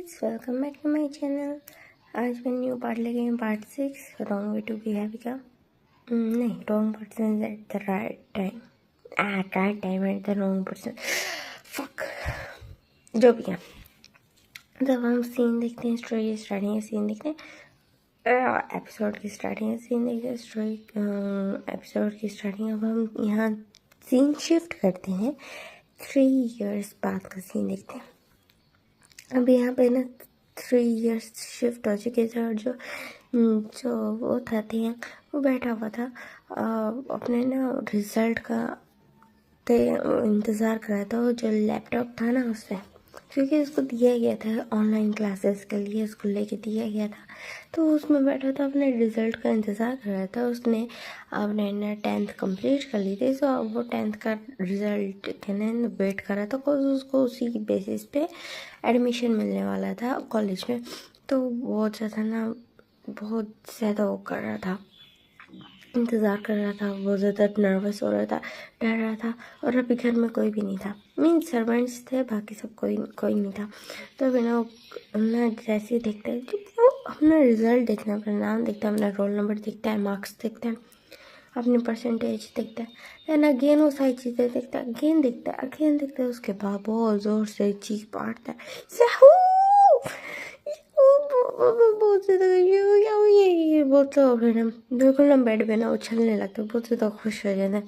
Guys, welcome back to my channel. आज मैं new part लेके आई part 6 wrong way to be happy का। नहीं, wrong person at the right time, right time at the wrong person. Fuck, जो भी है। जब हम सीन देखते हैं, स्टोरी स्टार्टिंग है, सीन देखते हैं, एपिसोड की स्टार्टिंग है, सीन देखते हैं, स्टोरी एपिसोड की स्टार्टिंग। अब हम यहाँ सीन शिफ्ट करते हैं, 3 इयर्स बाद का सीन देखते हैं। अब यहाँ पे ना 3 इयर्स शिफ्ट हो चुके थे और जो वो था वो बैठा हुआ था अपने ना रिजल्ट का इंतज़ार कर रहा था। और जो लैपटॉप था ना उससे, क्योंकि उसको दिया गया था ऑनलाइन क्लासेस के लिए, उसको लेके दिया गया था, तो उसमें बैठा था, अपने रिज़ल्ट का इंतज़ार कर रहा था। उसने अपने ना 10th कंप्लीट कर ली थी, तो वो 10th का रिज़ल्ट के ना वेट कर रहा था, बिकॉज उसको उसी बेसिस पे एडमिशन मिलने वाला था कॉलेज में। तो बहुत ज़्यादा वो कर रहा था, इंतज़ार कर रहा था, बहुत ज़्यादा नर्वस हो रहा था, डर रहा था। और अभी घर में कोई भी नहीं था, मीन सर्वेंट्स थे, बाकी सब कोई नहीं था। तो अभी ना जैसे ही देखता है, जब वो अपना रिजल्ट देखता है, अपना नाम देखता है, अपना रोल नंबर देखता है, मार्क्स देखता है, अपनी परसेंटेज देखता है, देन अगेन वो सारी चीज़ें देखता है, अगेन देखता है। उसके बाद बहुत ज़ोर से चीख पाड़ता है, बहुत ज़्यादा ये बोलता है। फिर हम बिल्कुल ना बेड पे ना उछलने लगता है, बहुत ज़्यादा खुश हो जाता है,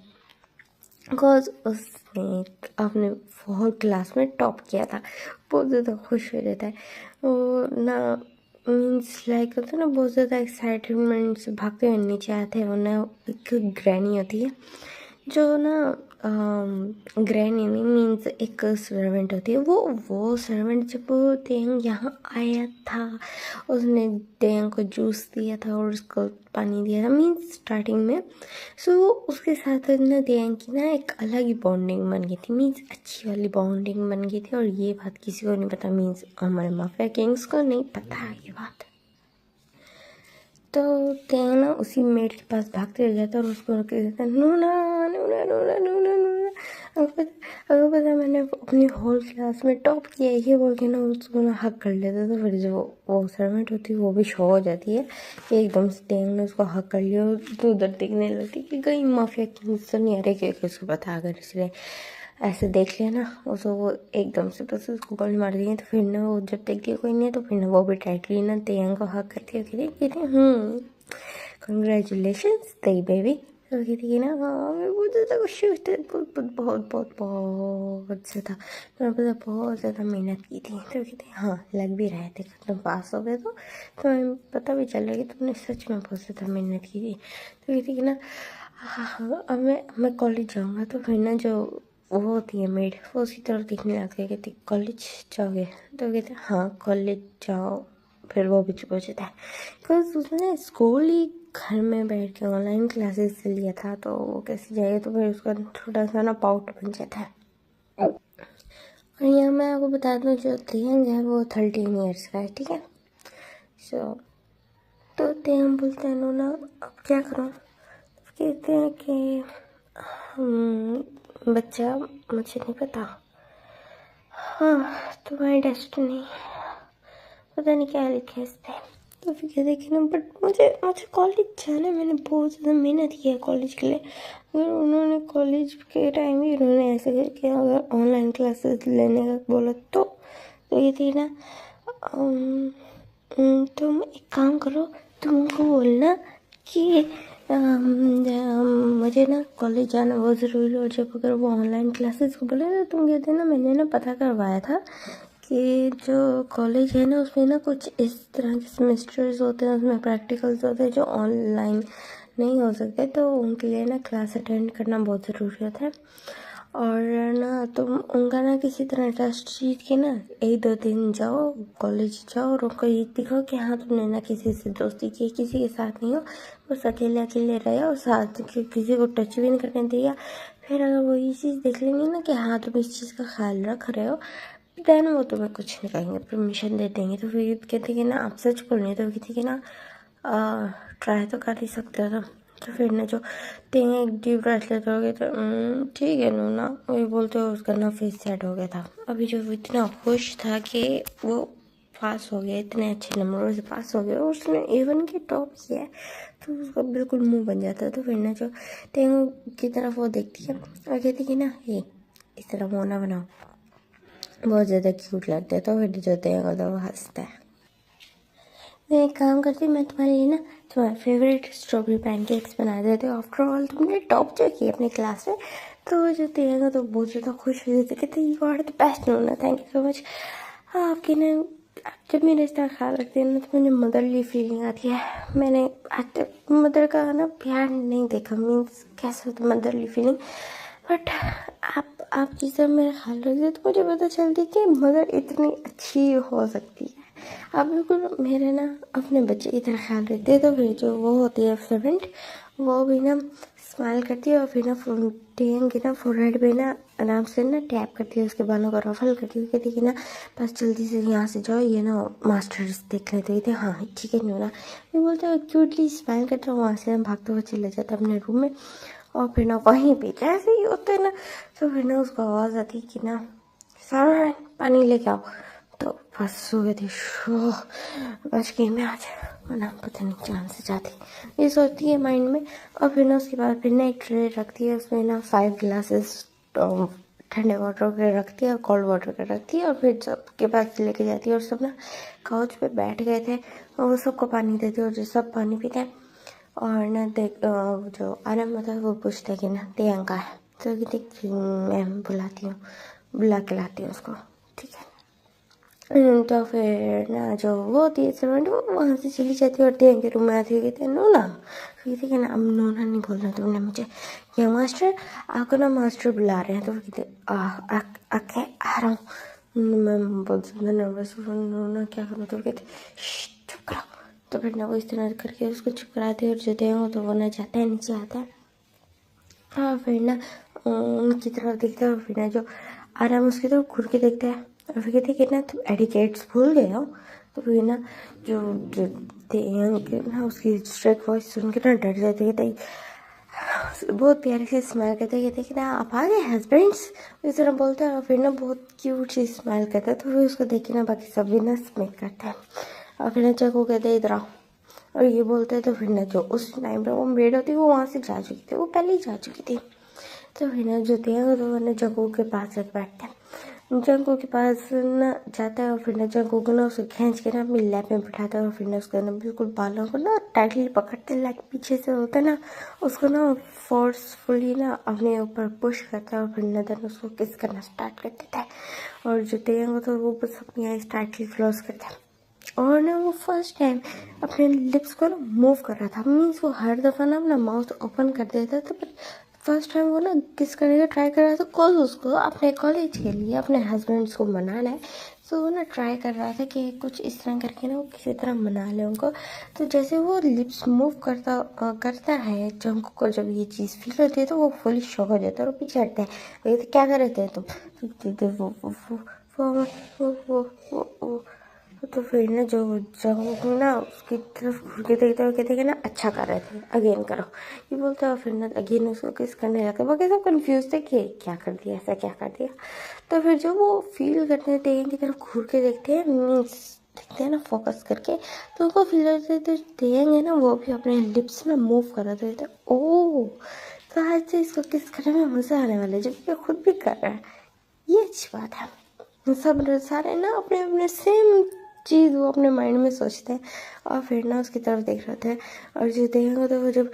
बिकॉज उसने अपने होल क्लास में टॉप किया था। बहुत ज़्यादा खुश हो जाता है वो ना, मीन्स लाइक होता है ना, बहुत ज़्यादा एक्साइटमेंट से भागते हुए नीचे आते हैं। वो ना एक ग्रैनी होती है, जो ना ग्रैनी नहीं, मीन्स एक सर्वेंट होती है। वो सर्वेंट जब तेंग यहाँ आया था, उसने तेंग को जूस दिया था और उसको पानी दिया था, मीन्स स्टार्टिंग में। सो उसके साथ ना तेंग की ना एक अलग ही बॉन्डिंग बन गई थी, मीन्स अच्छी वाली बॉन्डिंग बन गई थी। और ये बात किसी को नहीं पता, मीन्स हमारे माफिया किंग्स को नहीं पता ये बात। तो तेंग ना उसी मेड के पास भागते रह जाता और उसको रोक देता, नूना नूना नूना नूना नूना। अगर पता मैंने अपनी होल क्लास में टॉप किया, ये बोल के ना उसको ना हक कर लेता। तो फिर जो वो सर्वेंट होती है वो भी शो हो जाती है कि एकदम से तेंग ने उसको हक कर लिया। तो उधर देखने लगती कि कहीं माफिया किंग्स तो नहीं आ रहे, क्योंकि उसको पता अगर इसलिए ऐसे देख लिया ना वो एकदम से बस उसको गोली मार दी। तो फिर ना वो जब देख लिया कोई नहीं है, तो फिर ना वो भी टाइटली ना तेंग को हक करती है, कहती कंग्रेचुलेशंस तेरी बेबी। तो कहती है ना, हाँ मैं बहुत ज़्यादा खुश हूँ, बहुत बहुत बहुत बहुत बहुत ज़्यादा, मैं पता बहुत ज़्यादा मेहनत की थी। तो कहती है हाँ लग भी रहे थे, तुम पास हो गए तो तुम्हें पता भी चल रहा कि तुमने सच में बहुत ज़्यादा मेहनत की थी। तो कहती है ना, हाँ अब मैं कॉलेज जाऊँगा। तो फिर ना जो वो होती है मेड, वो उसी तरह दिखने लगती है, कहती कॉलेज जाओगे? तो कहते हाँ कॉलेज जाओ। फिर वो भी चुप हो जाता है, बिकॉज उसने स्कूल ही घर में बैठ के ऑनलाइन क्लासेस से लिया था, तो वो कैसे जाएगा। तो फिर उसका थोड़ा सा ना पाउट बन जाता है। और यहाँ मैं आपको बता दूँ, जो तेंग है वो 13 ईयर्स का है, ठीक है। सो तो तेंग बोलते हैं नूना अब क्या करूँ? कहते हैं कि बच्चा मुझे नहीं पता, हाँ तुम्हारी डेस्टिनी पता नहीं क्या लिखा है इस पर। तो फिर कहते कि ना बट मुझे कॉलेज जाना है, मैंने बहुत ज़्यादा मेहनत किया है कॉलेज के लिए। अगर उन्होंने कॉलेज के टाइम ही उन्होंने ऐसे करके अगर ऑनलाइन क्लासेस लेने का बोला तो ये थी ना, तुम एक काम करो, तुम उनको बोलना कि मुझे ना कॉलेज जाना बहुत ज़रूरी है। और जब अगर वो ऑनलाइन क्लासेस को बोले ना, तुम कहते ना मैंने ना पता करवाया था कि जो कॉलेज है ना उसमें ना कुछ इस तरह के सेमेस्टर्स होते हैं, उसमें प्रैक्टिकल्स होते हैं जो ऑनलाइन नहीं हो सकते, तो उनके लिए ना क्लास अटेंड करना बहुत ज़रूरी होता है। और ना तुम उनका ना किसी तरह ट्रस्ट जीत के ना 1-2 दिन जाओ, कॉलेज जाओ और उनको ये दिखाओ कि हाँ तुमने ना किसी से दोस्ती की, किसी के साथ नहीं हो, बस अकेले अकेले रहे और साथ किसी को टच भी नहीं करने दिया। फिर अगर वो ये चीज़ देख लेंगे ना कि हाँ तुम इस चीज़ का ख्याल रख रहे हो, देन वो तुम्हें कुछ नहीं कहेंगे, परमिशन दे देंगे। तो फिर कहते कि ना आप सच बोल रहे हैं, तो कहते कि ना ट्राई तो कर ही सकते हो तुम। तो फिर ना जो तेंग एक डीप ब्रेथ लेते हो गए, तो ठीक है नूना, वही बोलते हो, उसका ना फेस सेट हो गया था। अभी जो वो इतना खुश था कि वो पास हो गया, इतने अच्छे नंबरों से पास हो गया, उसने A1 के टॉप किया है, तो उसका बिल्कुल मुंह बन जाता है। तो फिर ना जो तेंगो की तरफ वो देखती है और कहती कि ना ये इस तरह मुँह ना बनाओ, बहुत ज़्यादा क्यूट लगता है। तो फिर जो तेंगो तो वो हंसता है। मैं एक काम करती हूँ, मैं तुम्हारे लिए ना तुम्हारा फेवरेट स्ट्रॉबेरी पैनकेक्स बना देती हूँ। आफ्टर ऑल तुमने टॉप जो किया अपने क्लास में। तो जो तेंगा तो बहुत ज़्यादा खुश हो जाती है, कहते यू आर द बेस्ट नोना, थैंक यू सो मच। आपकी ना जब मेरे इस तरह ख्याल रखते हैं ना तो मुझे मदरली फीलिंग आती है। मैंने आज तक मदर का ना प्यार नहीं देखा, मीन्स कैसे होता मदरली फीलिंग, बट आप जिस तरह मेरा ख्याल रखते हो तो मुझे पता चलती है कि मदर इतनी अच्छी हो सकती है। आप बिल्कुल मेरे ना अपने बच्चे की तरह ख्याल रखते हैं। तो फिर जो वो होती है सर्वेंट, वो भी ना स्माइल करती है और फिर ना टेंग के ना फोरहेड पे ना आराम से ना टैप करती है, उसके बालों का रफल करती है, कहती कि ना बस जल्दी से यहाँ से जाओ, ये ना मास्टर्स देख लेते थे। हाँ ठीक है न्यूना, मैं बोलते हैं क्यूटली स्माइल करता हूँ, वहाँ से ना भागते हुए चले जाता अपने रूम में। और फिर ना वहीं पे जैसे ही होते ना तो फिर ना उसको आवाज़ आती है कि ना सारा पानी लेके आओ। तो बस सो गई थी, शो बच गई मैं आज, वरना पता नहीं जान से जाती, ये सोचती है माइंड में। और फिर ना उसके बाद फिर ना एक ट्रे रखती है, उसमें ना 5 ग्लासेस ठंडे वाटर के रखती है और कोल्ड वाटर के रखती है, और फिर सबके पास लेके जाती है। और सब ना काउच पे बैठ गए थे और वो सबको पानी देती है, और जो सब पानी पीते हैं और ना देख जो आराम होता है वो पूछते कि ना प्रियंका है, तो कहती मैं बुलाती हूँ, बुला के लाती हूँ उसको, ठीक है। तो फिर ना जो वो होती है सर्वेंट, वो वहाँ से चली जाती है और प्रियंका के रूम में आती है, कहते हैं नोना, तो कहती है कि ना अब नोना नहीं बोलना तुमने मुझे, क्या मास्टर आपको ना मास्टर बुला रहे हैं। तो कहते आके आ रहा हूँ, मैं बोलती हूँ नर्वस नोना क्या करूँ, तो कहते चुप करो। तो फिर ना वो इस तरह करके उसको चुप कराते हैं और जो देंगे तो वो ना जाता है, नीचे आता है। हाँ फिर ना उनकी तरफ देखता है और फिर ना जो आराम उसकी तरफ घूर के देखता है और फिर कहते कि ना तुम एडिकेट्स भूल गए हो। तो फिर ना जो ना उसकी स्ट्रेट वॉइस सुन के ना डर जाते, कहते बहुत प्यारे से स्माइल करते कहते कि ना आप आ गए हस्बैंड्स, इस तरह बोलता है। और फिर ना बहुत क्यूट सी स्माइल करता है। तो फिर उसको देख के ना बाकी सब भी ना स्माइल करते हैं और फिर ना चको कहते हैं इधर आओ, और ये बोलते हैं। तो फिर ना जो उस टाइम पे वो मेड होती है वो वहाँ से जा चुकी थी, वो पहले ही जा चुकी थी। तो फिर ना जो थे तो वो ना जंगू के पास जाके बैठते हैं, जंगू के पास ना जाता है और फिर ना जंगू को ना उसे खींच के ना अपनी लैप में बिठाता है और फिर ना उसका ना बिल्कुल बालों को ना टाइटली पकड़ते हैं, लाइक पीछे से होता है ना, उसको ना फोर्सफुली ना अपने ऊपर पुश करता है और फिर ना देन उसको किस करना स्टार्ट कर देता है। और जो थे तो वो बस अपनी आइज टाइटली क्लोज करता है। और ना वो फर्स्ट टाइम अपने लिप्स को ना मूव कर रहा था, मीन्स वो हर दफ़ा ना अपना माउथ ओपन कर देता था, बट फर्स्ट टाइम वो ना किस करने का ट्राई कर रहा था, कॉज उसको अपने कॉलेज के लिए अपने हस्बैंड्स को मनाना है। सो वो ना ट्राई कर रहा था कि कुछ इस तरह करके ना वो किसी तरह मना ले उनको। तो जैसे वो लिप्स मूव करता है, जंक को जब ये चीज़ फील होती है तो वो फुली शॉक हो जाता है और पीछे हटता है, कहते क्या कर रहे थे तुम, तो वो तो फिर ना जो जब ना उसकी तरफ घूर के देखते हुए कहते ना अच्छा कर रहे थे, अगेन करो, ये बोलते और फिर ना अगेन उसको किस करने लगे। बाकी सब कंफ्यूज थे कि क्या कर दिया, ऐसा क्या कर दिया। तो फिर जो वो फील करते हैं तेंग की तरफ घूर के देखते हैं, मीन्स देखते हैं ना फोकस करके, तो उनको फील होते तो तेंग है ना वो भी अपने लिप्स में मूव कर रहे थे। ओह, तो आज से इसको किस करने में मज़ा आने वाला है, जबकि खुद भी कर रहा है, ये अच्छी बात है। सब सारे ना अपने अपने सेम चीज़ वो अपने माइंड में सोचते हैं और फिर ना उसकी तरफ देख रहे थे। और जो देखेंगे तो वो जब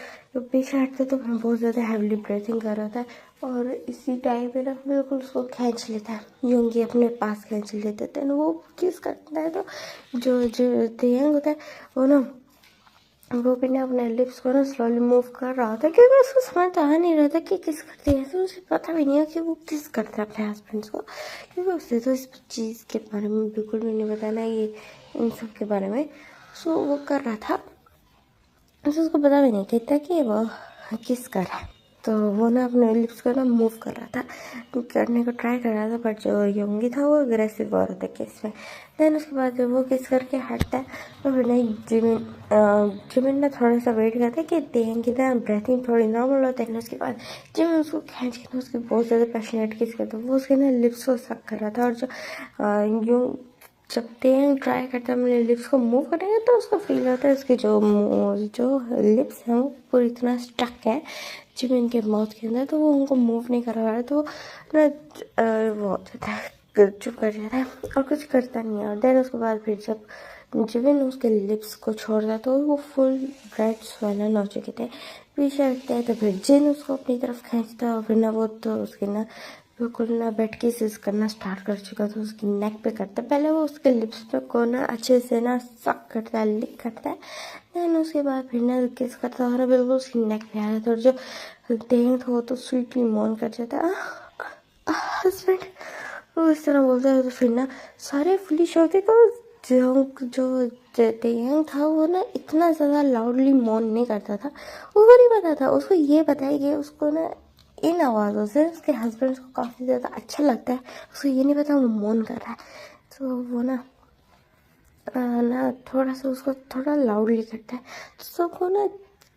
पीछे हटते तो फिर बहुत ज़्यादा हैवली ब्रीथिंग कर रहा था और इसी टाइम पे ना बिल्कुल उसको खींच लेता है, योंगी अपने पास खींच लेते थे, वो किस करता है। तो जो जो देंग होता है वो ना वो भी ना अपने लिप्स को ना स्लोली मूव कर रहा था, क्योंकि उसको समझ आ नहीं रहा था कि किस करती है। तो उसे पता भी नहीं है कि वो किस करता है अपने हस्बैंड्स को, क्योंकि उसे तो इस चीज़ के बारे में बिल्कुल भी नहीं पता ना, ये इन सब के बारे में। सो वो कर रहा था, तो उसको पता भी नहीं कहता कि वो किस कर रहा है। तो वो ना अपने लिप्स को ना मूव कर रहा था, करने को ट्राई कर रहा था, बट जो योंगी था वो अग्रेसिव हो रहा था किस में। देन उसके बाद जब वो किस करके हटता है तो फिर ना जिमिन ना थोड़ा सा वेट करता है कि देंगे ना ब्रीथिंग थोड़ी नॉर्मल होता है। उसके बाद जिमिन उसको खींच के ना उसकी बहुत ज़्यादा पैशनेट किस करता है, वो उसके ना लिप्स को सक कर रहा था। और जो जब तेन ट्राई करता है अपने लिप्स को मूव करेंगे तो उसको फील होता है उसके जो लिप्स हैं वो पूरी तरह स्टक है जिमिन के माउथ के अंदर, तो वो उनको मूव नहीं करा रहा है, तो ना वो हो जाता है, चुप कर जाता है और कुछ करता नहीं है। और देन उसके बाद फिर जब जिमिन उसके लिप्स को छोड़ता है तो वो फुल ब्राइट स्वैलन हो चुके थे, पीछे रखते हैं तो फिर जिन उसको अपनी तरफ खींचता है और फिर ना वो तो उसके ना बिल्कुल ना बेड की किस करना स्टार्ट कर चुका था, उसकी नेक पे करता है। पहले वो उसके लिप्स पे को ना अच्छे से ना सक करता है, लिक करता है, देन उसके बाद फिर ना किस करता है और बिल्कुल उसकी नेक पे आ रहा था। और जो देख था वो तो स्वीटली मौन कर जाता है, हस्बैंड, वो इस तरह बोलता है। तो फिर ना सारे फुली शॉक थे, तो जो तेयंग था वो ना इतना ज़्यादा लाउडली मौन नहीं करता था, उसको नहीं पता था, उसको ये पता है कि उसको ना इन आवाज़ों से उसके हस्बैंड को काफ़ी ज़्यादा अच्छा लगता है, उसको ये नहीं पता वो मौन कर रहा है। तो वो ना थोड़ा सा उसको थोड़ा लाउडली करता है, तो सबको ना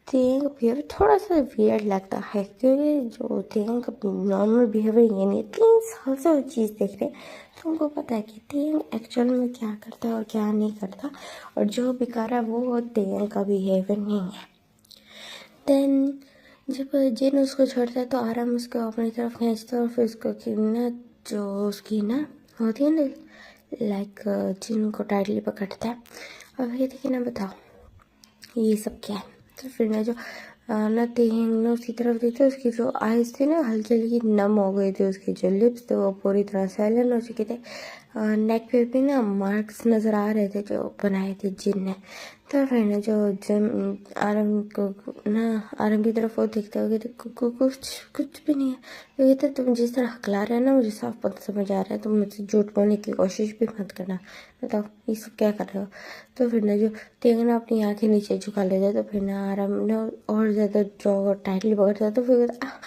तेंग बिहेवियर थोड़ा सा वियर्ड लगता है, क्योंकि जो तेंग का नॉर्मल बिहेवियर ये नहीं, 3 साल से वो चीज़ देख रहे हैं, तो उनको पता है कि तेंग एक्चुअल में क्या करता है और क्या नहीं करता, और जो भी कर रहा है वो तेंग का बिहेवियर नहीं है। देन जब जिन उसको छोड़ता है तो आराम उसको अपनी तरफ खींचता है और फिर उसको ना जो उसकी ना होती है ना लाइक जिन को टाइटली पकड़ता है और कहते कि ना बताओ ये सब क्या है। तो फिर ना जो ना तेहंग ना उसकी तरफ देखते उसकी जो आइज़ थी ना हल्की हल्की नम हो गई थी, उसके जो लिप्स थे वो पूरी तरह साइलेंट हो चुके थे, नेक पे भी ना मार्क्स नज़र आ रहे थे जो बनाए थे जिन ने। तो फिर ना जो जिम आरम को ना आरम की तरफ वो देखते हो तो कुछ भी नहीं है, तो कहते तुम जिस तरह हकला रहे हो ना मुझे साफ पता समझ आ रहा है, तुम मुझसे झूठ बोलने की कोशिश भी मत करना, बताओ ये सब क्या कर रहे हो। तो फिर ना जो तेंग ना अपनी आंखें नीचे झुका लेता है, तो फिर ना आराम ना और ज़्यादा जो टाइटली पकड़ता है, तो फिर हाँ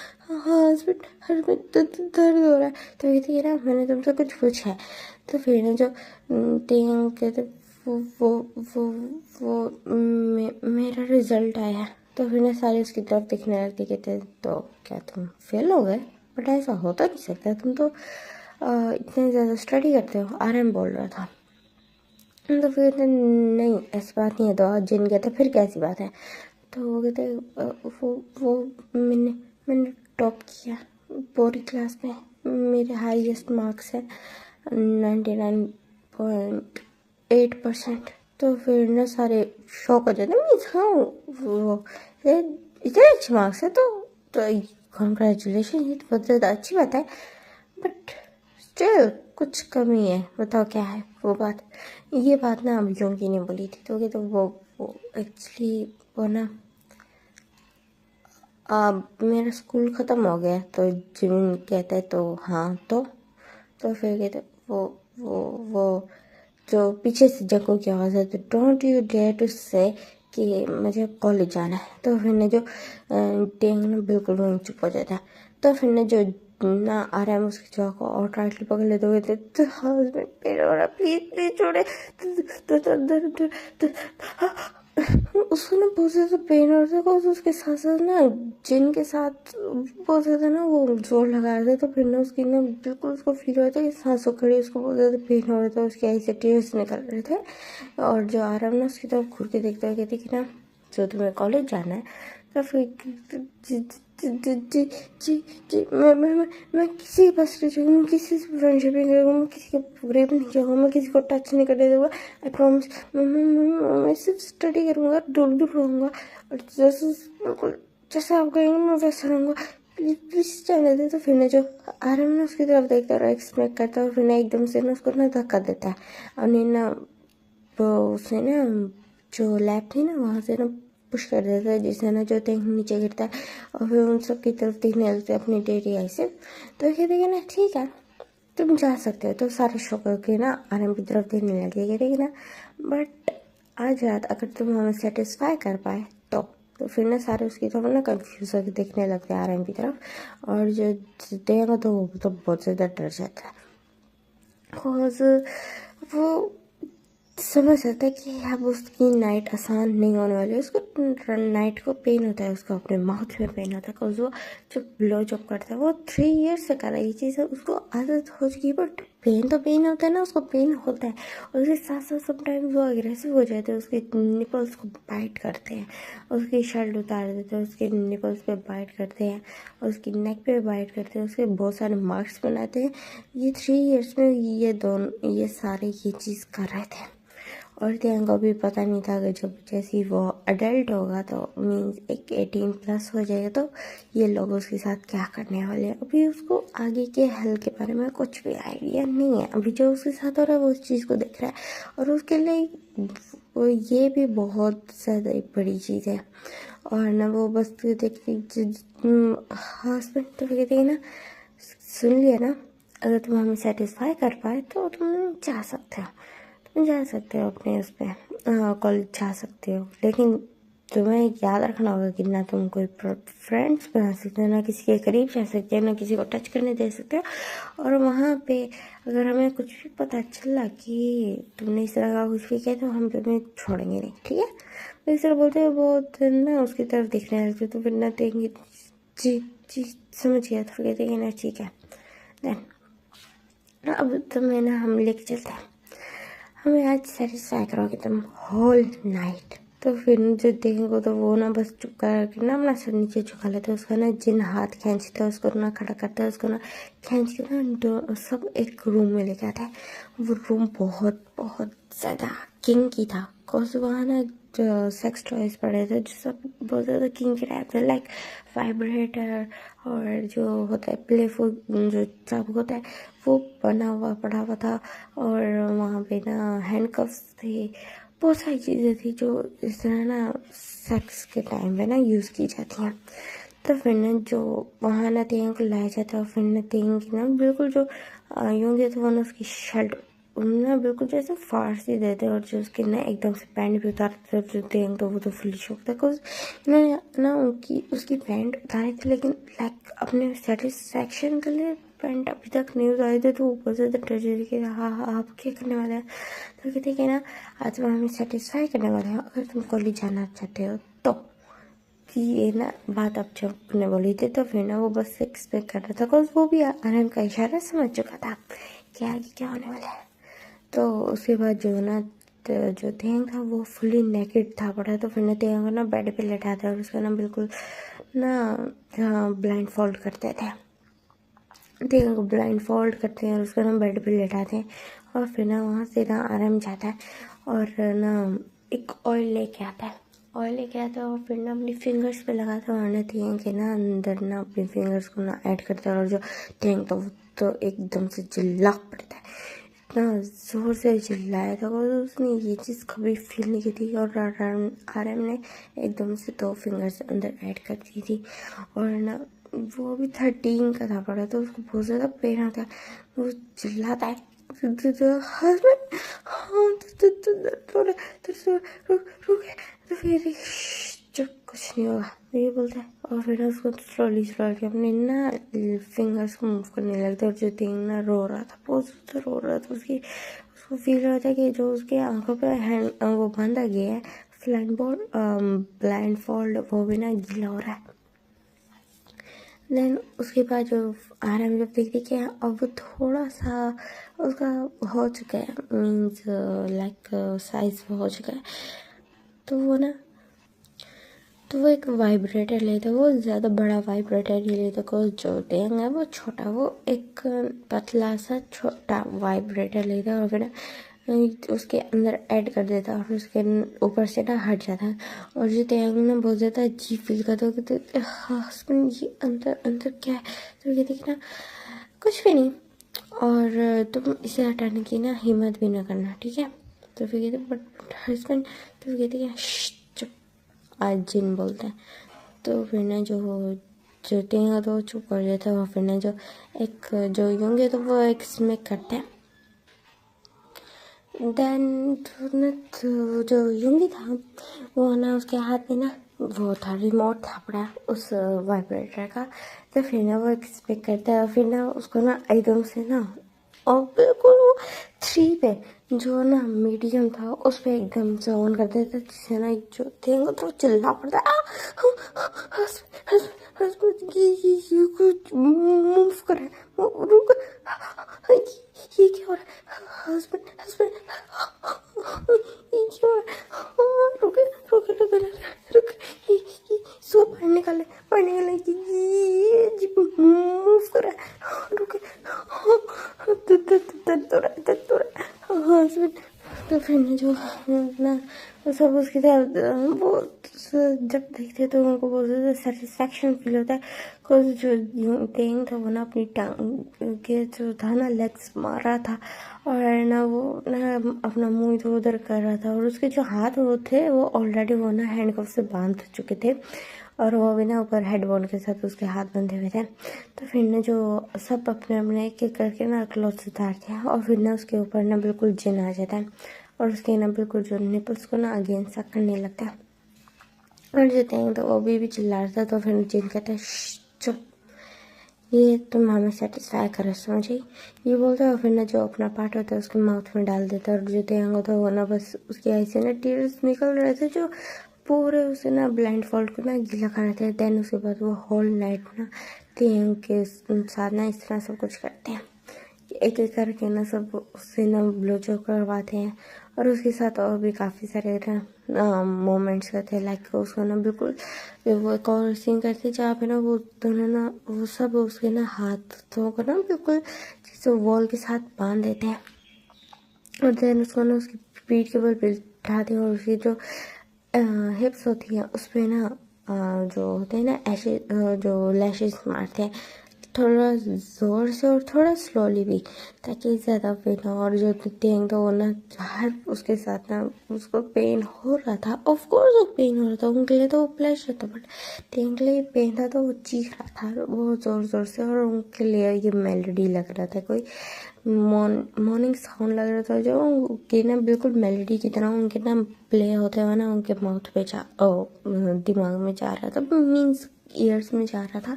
हस्बैंड हस्बैंड दर्द हो रहा है। तो कहती है ना मैंने तुमसे कुछ पूछा है। तो फिर ना जो तेंग कहते वो वो मेरा रिजल्ट आया है। तो फिर ना सारे उसकी तरफ दिखने लगती, कहते तो क्या तुम फेल हो गए, बट ऐसा होता नहीं सकता, तुम तो इतने ज़्यादा स्टडी करते हो, आरएम बोल रहा था। तो फिर कहते नहीं ऐसी बात नहीं है, तो आज जिन कहते फिर कैसी बात है। तो वो कहते वो मैंने टॉप किया पूरी क्लास में, मेरे हाईएस्ट मार्क्स है 99.8%। तो फिर ना सारे शौक हो जाते मीन्स हाँ वो इतने अच्छे मार्क्स है, तो कॉन्ग्रेचुलेशन, ये तो बहुत ज़्यादा अच्छी बात है, बट स्टिल कुछ कमी है, बताओ क्या है वो बात। ये बात ना अभी योंगी ने बोली थी, तो वो एक्चुअली वो ना मेरा स्कूल ख़त्म हो गया। तो जिमिन कहता है तो हाँ तो फिर कहते वो जो पीछे से जको की आवाज़ है, तो डोंट यू डेयर टू से कि मुझे कॉलेज जाना है। तो फिर ने जो टेंग ना बिल्कुल वहीं चुप हो जाता है। तो फिर ने जो ना आ रहा है उसकी जगह को और टाइटली पकड़ लेते हुए तो हस्बैंड पेन हो रहा प्लीज प्लीज छोड़े, उसको ना बहुत ज़्यादा पेन हो रहा था, उसके साथ साथ ना जिनके साथ बहुत ज़्यादा ना वो जोर लगा रहे थे, तो फिर ना उसकी ना बिल्कुल उसको फील हो रहा था कि सांसों खड़ी, उसको बहुत ज़्यादा पेन हो रहा था, उसकी आई से टीयर्स निकल रहे थे। और जो आराम ना उसकी तरफ घूर के देखते हुए कहती कि ना जो तुम्हें कॉलेज जाना है, तो फिर जी जी जी जी जी जी मैं किसी के पास नहीं जाऊँगा, मैं किसी से फ्रेंडशिप नहीं करूँगा, मैं किसी के रेप नहीं जाऊँगा, मैं किसी को टच नहीं करने दूँगा, आई प्रॉमिस। मैं सिर्फ स्टडी करूँगा, दूर दूर रहूँगा, और जैसे बिल्कुल जैसे आप कहेंगे मैं वैसा रहूँगा, प्लीज प्लीज जाने दे। तो फिर ना जो आराम ना उसकी तरफ देखता और एक्सपेक्ट करता है, और फिर ना एकदम से ना उसको ना धक्का देता है, और ना वो उसे ना जो लैब थी ना वहाँ से ना पुश कर देता है, जिससे ना जो टेंक नीचे गिरता है, और फिर उन सब की तरफ देखने लगते अपनी डेरी आई से। तो कहते हैं ना ठीक है तुम जा सकते हो। तो सारे शौक के ना आराम की तरफ देखने लगे, कहते हैं ना बट आज रात अगर तुम हमें सेटिस्फाई कर पाए तो फिर ना सारे उसकी तरफ ना कंफ्यूज होकर देखने लगते हैं आराम की तरफ, और जो देगा तो वो तो बहुत ज़्यादा डर जाता है, बिकॉज वो समझ सकता है कि अब उसकी नाइट आसान नहीं होने वाली है। उसको नाइट को पेन होता है, उसको अपने माउथ में पेन होता है, बिकॉज वो जो ब्लो जॉब करता है वो 3 ईयर्स से कर रहा है। ये चीज़ उसको आदत हो चुकी है, बट पेन तो पेन होता है ना, उसको पेन होता है। और उसके साथ साथ समटाइम्स वो अग्रेसिव हो जाते हैं, उसके निपल्स को बाइट करते हैं, उसकी शर्ट उतार देते हैं, उसके निपल्स पे बाइट करते हैं, उसकी नेक पे बाइट करते हैं, उसके बहुत सारे मार्क्स बनाते हैं। ये 3 ईयर्स में ये सारे ये चीज़ कर रहे थे। और ध्यान को भी पता नहीं था कि जब जैसे वो अडल्ट होगा तो मीन्स एक 18 प्लस हो जाएगा तो ये लोग उसके साथ क्या करने वाले हैं। अभी उसको आगे के हल के बारे में कुछ भी आइडिया नहीं है। अभी जो उसके साथ हो रहा है वो उस चीज़ को देख रहा है, और उसके लिए ये भी बहुत ज़्यादा एक बड़ी चीज़ है। और ना वो बस देखती हस्बैंड तो कहते हैं ना, सुन लिया ना, अगर तुम हमें सेटिस्फाई कर पाए तो तुम जा सकते हो, अपने उस पर कॉलेज जा सकते हो। लेकिन तुम्हें याद रखना होगा कि ना तुम कोई फ्रेंड्स बना सकते हो, ना किसी के करीब जा सकते हो, ना किसी को टच करने दे सकते हो। और वहाँ पे अगर हमें कुछ भी पता चला कि तुमने इस तरह का कुछ भी किया तो हम तुम्हें छोड़ेंगे नहीं, ठीक है। तो इस तरह बोलते हुए बहुत ना उसकी तरफ देखने लगते, तो फिर ना देंगे जी जी समझ गया, तो फिर कहते हैं ना ठीक है देन अब तुम्हें ना हम लेके चलते हैं, हमें आज सेटिस्फाई करोगे तुम होल नाइट। तो फिर जो देखेंगे तो वो ना बस चुप करके ना अपना सर नीचे झुका लेता है, उसका ना जिन हाथ खींचता है उसको ना खड़ा करता है, उसको ना खींच के ना सब एक रूम में लेके आता है। वो रूम बहुत बहुत ज़्यादा किंकी था, बिकॉज वहाँ ना जो सेक्स टॉयज पड़े थे जो सब बहुत ज़्यादा किंकी टाइप थे, लाइक वाइब्रेटर और जो होता है प्लेफुल जो सब होता है वो बना हुआ पड़ा हुआ था। और वहाँ पे ना हैंडकफ्स थे, बहुत सारी चीज़ें थी जो इस तरह ना सेक्स के टाइम पे ना यूज़ की जाती हैं। तो फिर ना जो वहाँ ना तेंग को लाया जाता है, और फिर ना तेंग की ना बिल्कुल जो यूँ तो वो ना उसकी शर्ट ना बिल्कुल जैसे फारसी देते, और जो उसके ना एकदम से पैंट भी उतारते थे जो तेंग, तो वो तो फुल शौक था बिकॉज इन्होंने ना उसकी पैंट उतारी थी, लेकिन लाइक अपने सेटिस्फैक्शन के लिए पैंट अभी तक नहीं उतारे थे। तो ऊपर से डर रही कि हाँ आप क्या करने वाले हैं। तो कहते कि ना आज हम हमें सेटिस्फाई करने वाले हैं, अगर तुम कॉलेज जाना चाहते हो तो। कि ये ना बात अब जब ने बोली थी तो फिर ना वो बस एक्सपेक्ट कर रहा था, बिकॉज वो भी आराम का इशारा समझ चुका था कि आगे क्या होने वाला है। तो उसके बाद जो ना जो तेंग था वो फुली नेकेड था पड़ा, तो फिर ना तेंग को ना बेड पे लेटाते और उसका ना बिल्कुल ना ब्लाइंड फोल्ड करते थे, तेंग को ब्लाइंड फोल्ड करते हैं और उसका ना बेड पे लेटाते हैं। और फिर ना वहाँ से ना आराम जाता है और ना एक ऑयल लेके आता है, और फिर ना अपनी फिंगर्स पे लगाता है, और ना तेंग के ना अंदर ना अपनी फिंगर्स को ना ऐड करता है। और जो तेंग तो एकदम से चिल्ला पड़ता है, इतना ज़ोर से चिल्लाया था और उसने ये चीज़ कभी फील नहीं की थी। और आरएम ने एकदम से 2 फिंगर्स अंदर ऐड कर दी थी, और ना वो भी 13 का था पड़ा, तो उसको बहुत ज़्यादा पेन आता है। वो चिल्लाता है हस्बैंड हाँ तो फिर चुप कुछ नहीं होगा ये बोलता है। और फिर उसको स्लोली अपने ना फिंगर्स को मूव करने लगता है, और जो थिंग ना रो रहा था, बहुत ज़्यादा रो रहा था। उसको फील होता है कि जो उसके आंखों पे हैंड वो बांधा गया है ब्लाइंड फोल्ड वो भी ना गीला हो रहा है। देन उसके बाद जो आराम जब देखती कि अब वो थोड़ा सा उसका हो चुका है, मीन्स लाइक साइज हो चुका है, तो वो एक वाइब्रेटर लेता है। वो ज़्यादा बड़ा वाइब्रेटर नहीं लेता, को जो टेंग है वो छोटा, वो एक पतला सा छोटा वाइब्रेटर लेता है और फिर उसके अंदर ऐड कर देता है, और उसके ऊपर से ना हट जाता है। और जो टेंग ना बहुत ज़्यादा अजीब फील करता है, कहते हस्बैंड ये अंदर अंदर क्या है। तो कहते कि ना कुछ भी नहीं, और तुम इसे हटाने की ना हिम्मत भी ना करना, ठीक है। तो फिर कहते बट हस्बैंड, तो फिर कहते कि आज जिन बोलता है। तो फिर ना जो टेंगा तो चुप कर जाता है, और फिर ना जो योंगे तो वो एक स्मैक करते हैं। देन तो जो योंगी था वो ना उसके हाथ में ना वो था रिमोट था पड़ा उस वाइब्रेटर का। तो फिर ना वो एक्सपेक्ट करता है, फिर ना उसको ना एकदम से ना और बिल्कुल वो 3 पे जो ना मीडियम था उस पर एकदम से ऑन कर देते, जिससे ना जो देंगे तो चिल्ला पड़ता हस्बैंड ये कुछ मूव कर रहा है, रुक, ये क्या हो रहा है, हस्बैंड हस्बैंड ये क्या हो रहा है, रुके रुके रुके रुके, सो बाहर निकाले ये जी मूव कर रहा है, रुके, दर्द हो रहा है हस्बैंड। तो फिर ने जो ना सब उसकी तरफ वो जब देखते तो उनको बहुत ज़्यादा सेटिस्फेक्शन फील होता है, बिकॉज जो तेंग था वो ना अपनी टांग के जो था ना लेग्स मार रहा था, और ना वो ना अपना मुंह इधर उधर कर रहा था, और उसके जो हाथ वो थे वो ऑलरेडी वो ना हैंडकफ से बांध चुके थे, और वो भी ना ऊपर हेडबोन के साथ उसके हाथ बंधे हुए थे। तो फिर ने जो सब अपने अपने एक एक करके ना क्लॉथ्स उतारते हैं, और फिर ना उसके ऊपर ना बिल्कुल जिन आ जाता है, और उसके ना बिल्कुल जो निपल्स को ना अगेन सा करने लगता है, और जो तेंग तो वो भी चिल्ला रहा था। तो फिर जिन कहता है चुप, ये तुम हमें सेटिस्फाई करो, समझी, ये बोलता है, और फिर ना जो अपना पार्ट होता है उसके माउथ में डाल देता है, और जो तेंग होता है वो ना बस उसकी आई से ना टीयर्स निकल रहे थे, जो पूरे उसे ना ब्लाइंड फोल्ड को ना गीला कर रहे थे। देन उसके बाद वो होल नाइट ना तेंग के साथ ना इस तरह सब कुछ करते हैं, एक एक करके ना सब उससे ना ब्लो जो करवाते हैं, और उसके साथ और भी काफ़ी सारे ना मोमेंट्स करते हैं, लाइक उसको ना बिल्कुल वो एक और सीन करते हैं जहाँ पे ना वो दोनों ना वो सब उसके ना हाथों को ना बिल्कुल जैसे वॉल के साथ बांध देते हैं, और देन उसको ना उसकी पीठ के बल बिठाते हैं, और उसकी जो हिप्स होती हैं उस पर ना जो होते हैं ना ऐसे जो लैशेस मारते हैं, थोड़ा ज़ोर से और थोड़ा स्लोली भी, ताकि ज़्यादा पेन हो। और जो तेंग तो वो ना हर उसके साथ ना उसको पेन हो रहा था, ऑफ कोर्स वो पेन हो रहा था, उनके लिए तो वो प्लेजर था, बट तेंग के लिए पेन था, तो वो चीख रहा था बहुत ज़ोर ज़ोर से, और उनके लिए ये मेलोडी लग रहा था, कोई मॉर्निंग साउंड लग रहा था, जो उनकी ना बिल्कुल मेलोडी की तरह उनके ना प्ले होते हुए ना उनके माउथ पे दिमाग में जा रहा था, मीन्स ईयर्स में जा रहा था।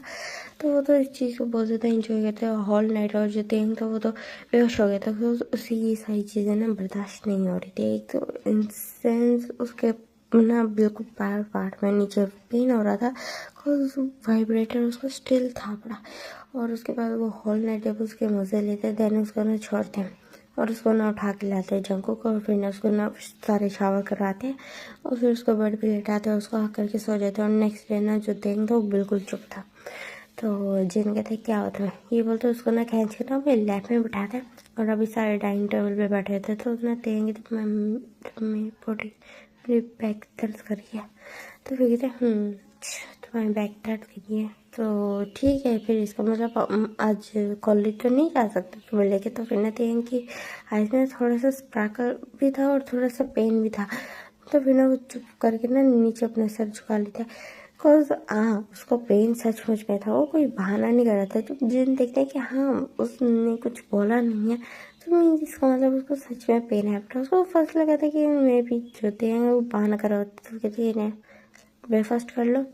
तो वो तो इस चीज़ को बहुत ज़्यादा इंजॉय करते हैं हॉल नाइट। और जो तेंग था वो तो बेहोश हो गया था, तो उसी ये सारी चीज़ें ना बर्दाश्त नहीं हो रही थी। एक तो इन सेंस उसके ना बिल्कुल पैर पार्ट में नीचे पेन हो रहा था, वाइब्रेटर उसको स्टिल था पड़ा, और उसके बाद वो होल नाइट जब उसके मज़े लेते देन उसको ना छोड़ते हैं, और उसको ना उठा के लाते हैं जंको को, और फिर ना उसको ना सारे शावर करवाते हैं, और फिर उसको बेड पे लेटाते हैं, उसको हक करके सो जाते हैं। और नेक्स्ट डे ना जो देंगे वो बिल्कुल चुप था। तो जिन कहते क्या होता है, ये बोलते उसको ना खींच के ना अपने लैप में बिठाते हैं, और अभी सारे डाइनिंग टेबल पे बैठे थे, तो ना देंगे तो मेरी बॉडी मेरी बैक दर्द कर रही है, तो फिर कहते तुम्हारी बैक दर्द करी है, तो ठीक है, फिर इसका मतलब आज कॉलेज तो नहीं जा सकते तो बोले के। तो फिर ना देंगे कि आज में थोड़ा सा स्पार्कल भी था और थोड़ा सा पेन भी था, तो फिर ना वो चुप करके ना नीचे अपना सर झुका लेता है, बिकॉज उसको पेन सचमुच में था, वो कोई बहाना नहीं कर रहा था। जब जिन देखते हैं कि हाँ उसने कुछ बोला नहीं है, तो मीन्स इसका मतलब उसको सच में पेन है, बट उसको फर्स्ट लगा था कि मैं भी जोते हैं वो बहाना कर रहा होता, तो कहते हैं ब्रेकफास्ट कर लो,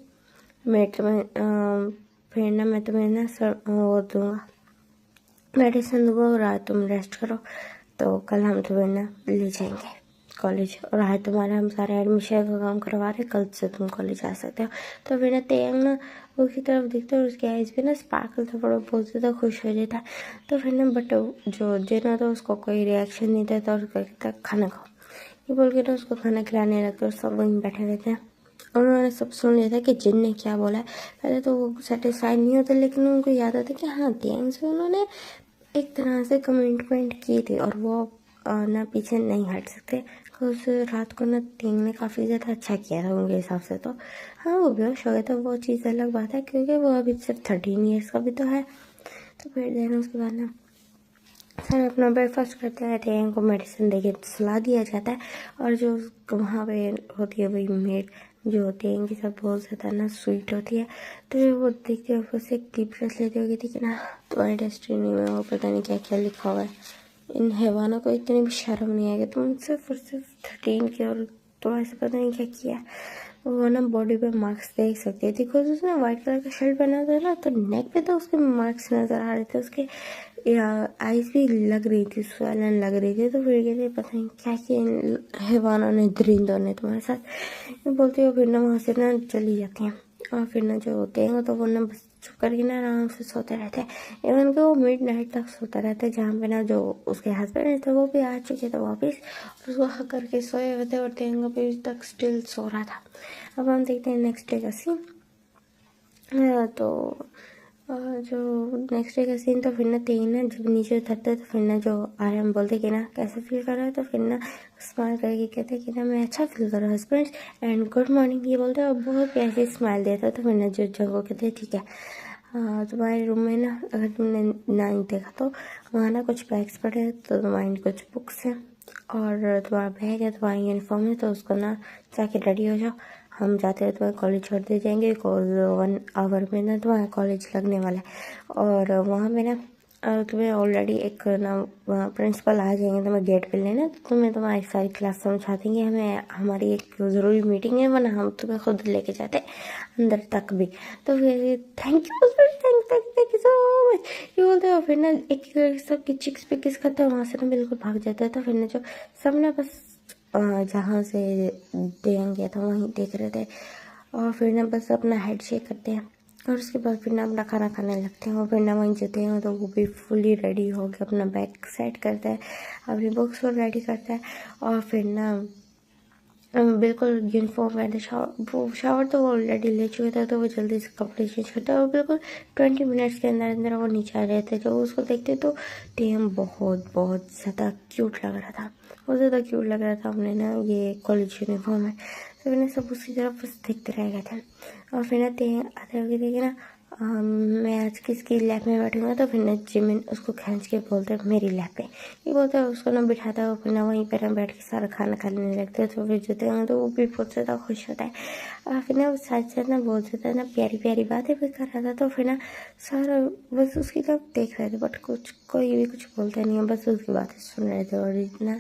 मैं तुम्हें फिर ना मैं तुम्हें ना वो दूँगा, मेडिसिन दूँगा, और आज तुम रेस्ट करो, तो कल हम तुम्हें ना ले जाएंगे कॉलेज, और आज तुम्हारा हम सारे एडमिशन का काम करवा रहे, कल से तुम कॉलेज आ सकते हो। तो फिर ना तेंग ना उसकी तरफ देखते और उसके आइज पे ना स्पार्कल था, बड़ा बहुत ज़्यादा खुश हो जाता है। तो फिर ना बट जो जिन था उसको कोई रिएक्शन नहीं देता, और उसको कहता खाना खाओ, ये बोल के ना उसको खाना खिलाने लगता, और सब वहीं बैठे रहते हैं। उन्होंने सब सुन लिया था कि जिन ने क्या बोला है। पहले तो वो सेटिस्फाइड नहीं होता, लेकिन उनको याद आता कि हाँ तेंग से उन्होंने एक तरह से कमिटमेंट की थी, और वो ना पीछे नहीं हट सकते। उस रात को ना तेंग ने काफ़ी ज़्यादा अच्छा किया था उनके हिसाब से। तो हाँ वो बेहोश हो गया था, वो चीज़ अलग बात है, क्योंकि वो अभी सिर्फ 13 ईयर्स का भी तो है। तो फिर देन उसके बाद ना सर अपना ब्रेकफास्ट करते हैं, तेंग को मेडिसिन देके सुला दिया जाता है, और जो वहाँ पे होती है वही मेड जो होती है इनकी सब बहुत ज़्यादा ना स्वीट होती है। तो वो देखते हुए उससे एक डीप ब्रेथ लेते हुए कहती कि ना तुम्हारी डेस्टिनी में वो पता नहीं क्या क्या लिखा हुआ है, इन हैवानों को इतनी भी शर्म नहीं आएगी, तुम सिर्फ और सिर्फ 13 की और तुम्हारे से पता नहीं क्या किया। वो ना बॉडी पे मार्क्स देख सकती थी, बिकॉज उसने वाइट कलर का शर्ट पहना था ना, तो नेक पे तो उसके मार्क्स नज़र आ रहे थे, उसके आईज भी लग रही थी, स्वैलन लग रही थी। तो फिर कहते पता नहीं क्या किया हैवानों ने, दरिंदों ने तुम्हारे साथ, बोलते हो। फिर ना वहाँ से ना चली जाती हैं, और फिर ना जो होते हैं तो वो ना बस चुप करके ना आराम से सोते रहते हैं। इवन कि वो मिड नाइट तक सोता रहता है, जहाँ पे ना जो उसके हस्बैंड थे वो भी आ चुके थे वापस, और उसको हक करके सोए हुए थे, और तेंगा भी तक स्टिल सो रहा था। अब हम देखते हैं नेक्स्ट डे का सीन। तो जो नेक्स्ट डे का सीन, तो फिर ना तेई ना जब नीचे उतरते तो फिर ना जो आर्यन बोलते कि ना कैसे फील कर रहा है, तो फिर ना स्माइल करके कहते कि ना मैं अच्छा फील कर रहा हूँ हस्बैंड, एंड गुड मॉर्निंग ये बोलते हैं, और बहुत प्यारी स्माइल देता है। तो फिर ना जो जंगो कहते हैं ठीक है, तुम्हारे रूम में ना अगर तुमने ना देखा तो वहाँ ना कुछ बैग्स पड़े हैं, तो तुम्हारी कुछ बुक्स हैं, और तुम्हारा बैग है, तुम्हारा यूनिफॉर्म है, तो उसको ना जाके रेडी हो जाओ, हम जाते हैं तुम्हें कॉलेज छोड़ दे जाएंगे, बिकॉज 1 आवर में ना तुम्हारा कॉलेज लगने वाला है। और वहाँ पे ना तुम्हें ऑलरेडी एक ना प्रिंसिपल आ जाएंगे तुम्हें गेट पे लेने, तो तुम्हें तुम्हारी सारी क्लास समझा देंगे, हमें हमारी एक ज़रूरी मीटिंग है, वरना हम तुम्हें खुद लेके जाते अंदर तक भी। तो फिर thank you thank you so much ये बोलते हैं, और फिर ना एक सबकी चिक्स पे किस करते हैं, वहाँ से ना बिल्कुल भाग जाता है। तो फिर ना जो सब ना बस जहाँ से डेंग गया था वहीं देख रहे थे, और फिर ना बस अपना हेड शेक करते हैं, और उसके बाद फिर ना अपना खाना खाने लगते हैं। और फिर ना वहीं जाते हैं, तो वो भी फुली रेडी हो के अपना बैग सेट करता है, अपनी बुक्स को रेडी करता है, और फिर ना बिल्कुल यूनिफॉर्म पहनते, शावर तो वो ऑलरेडी ले चुके थे, तो वो जल्दी से कपड़े चेंज करते, और बिल्कुल 20 मिनट्स के अंदर अंदर वो नीचे आ रहे थे। जब उसको देखते तो टेम बहुत बहुत ज़्यादा क्यूट लग रहा था, बहुत ज़्यादा क्यूट लग रहा था। हमने ना ये कॉलेज यूनिफॉर्म है, तो फिर ना सब उसकी तरफ बस देखते रह गए थे। और फिर ना आते हुए देखे ना मैं आज किसकी लैब में बैठूंगा, तो फिर ना जिमिन उसको खींच के बोलते हैं मेरी लैब पे, ये बोलता है, उसको ना बिठाता है, फिर ना वहीं पर ना बैठ के सारा खाना खाने लगते हैं। तो फिर जो हैं तो वो भी बहुत ज़्यादा खुश होता है, और फिर ना साथ साथ ना बोल देता है ना, प्यारी प्यारी बातें भी कर रहा था। तो फिर ना सारा बस उसकी तरफ देख रहे थे, बट कुछ कोई भी कुछ बोलता नहीं है, बस उसकी बातें सुन रहे थे। और इतना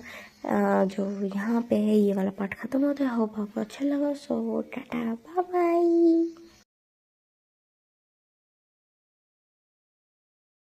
जो यहाँ पे है ये वाला पार्ट खत्म होता है। होप आपको अच्छा लगा, सो टाटा बाय बाय।